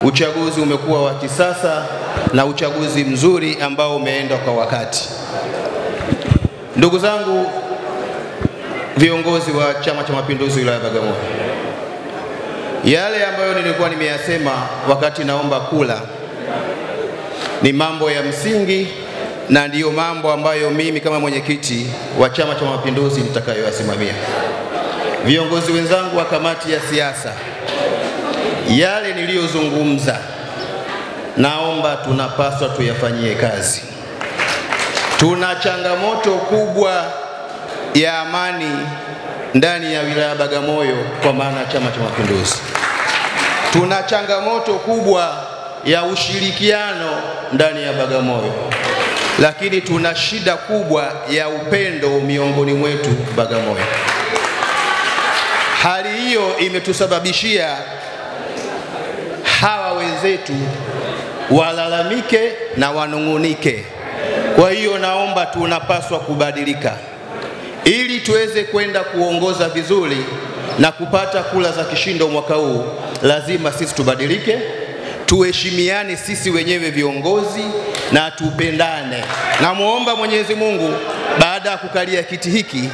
uchaguzi umekuwa wa kisasa na uchaguzi mzuri ambao umeenda kwa wakati. Ndugu zangu viongozi wa Chama cha Mapinduzi wilaya ya Bagamoyo, yale ambayo nilikuwa nimeyasema wakati naomba kula ni mambo ya msingi na ndiyo mambo ambayo mimi kama mwenyekiti wa Chama cha Mapinduzi nitakayoyasimamia. Viongozi wenzangu wa kamati ya siasa, yale niliyozungumza naomba tunapaswa tuyafanyie kazi. Tuna changamoto kubwa ya amani ndani ya wilaya ya Bagamoyo kwa maana Chama cha Mapinduzi. Tuna changamoto kubwa ya ushirikiano ndani ya Bagamoyo, lakini tuna shida kubwa ya upendo miongoni mwetu Bagamoyo. Hali hiyo imetusababishia hawa wenzetu walalamike na wanungunike. Kwa hiyo naomba tunapaswa kubadilika ili tuweze kwenda kuongoza vizuri na kupata kula za kishindo mwaka huu. Lazima sisi tubadilike, tuheshimiane sisi wenyewe viongozi na tupendane. Namuomba Mwenyezi Mungu baada ya kukalia kiti hiki,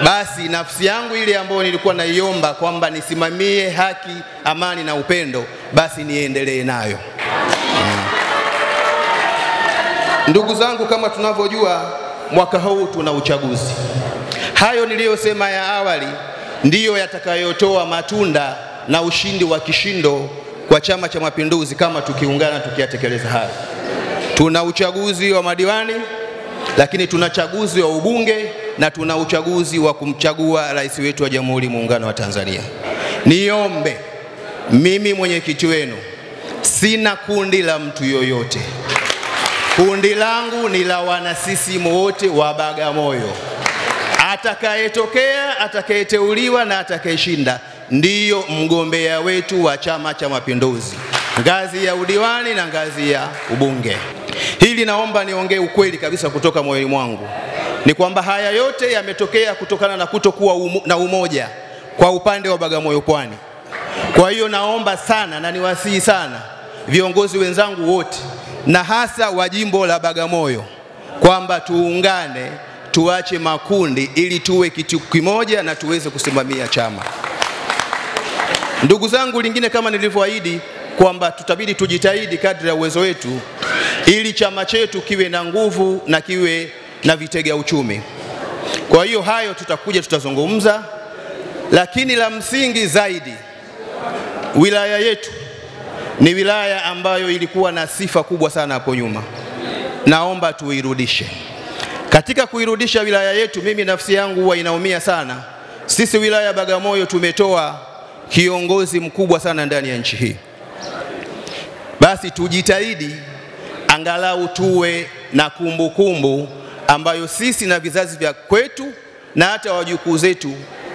basi nafsi yangu ile ambayo nilikuwa naiomba kwamba nisimamie haki, amani na upendo, basi niendelee nayo. Ndugu zangu, kama tunavyojua mwaka huu tuna uchaguzi. Hayo niliyosema ya awali ndiyo yatakayotoa matunda na ushindi wa kishindo kwa Chama cha Mapinduzi kama tukiungana tukiyatekeleza hayo. Tuna uchaguzi wa madiwani, lakini tuna uchaguzi wa ubunge na tuna uchaguzi wa kumchagua rais wetu wa Jamhuri ya Muungano wa Tanzania. Niombe, mimi mwenyekiti wenu sina kundi la mtu yoyote. Kundi langu ni la wana CCM wote wa Bagamoyo. Atakayetokea, atakayeteuliwa na atakayeshinda ndiyo mgombea wetu wa Chama cha Mapinduzi, ngazi ya udiwani na ngazi ya ubunge. Hili naomba niongee ukweli kabisa kutoka moyoni mwangu, ni kwamba haya yote yametokea kutokana na kutokuwa na umoja kwa upande wa Bagamoyo Pwani. Kwa hiyo naomba sana na niwasihi sana viongozi wenzangu wote na hasa wa jimbo la Bagamoyo kwamba tuungane, tuache makundi ili tuwe kitu kimoja na tuweze kusimamia chama. Ndugu zangu, lingine kama nilivyoahidi kwamba tutabidi tujitahidi kadri ya uwezo wetu ili chama chetu kiwe na nguvu na kiwe na vitega uchumi. Kwa hiyo hayo tutakuja tutazungumza, lakini la msingi zaidi, wilaya yetu ni wilaya ambayo ilikuwa na sifa kubwa sana hapo nyuma. Naomba tuirudishe. Katika kuirudisha wilaya yetu, mimi nafsi yangu huwa inaumia sana. Sisi wilaya ya Bagamoyo tumetoa kiongozi mkubwa sana ndani ya nchi hii. Basi tujitahidi angalau tuwe na kumbukumbu ambayo sisi na vizazi vya kwetu na hata wajukuu zetu,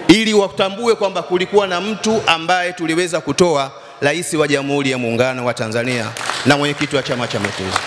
ili watambue kwamba kulikuwa na mtu ambaye tuliweza kutoa rais wa Jamhuri ya Muungano wa Tanzania na mwenyekiti wa Chama cha Mapinduzi.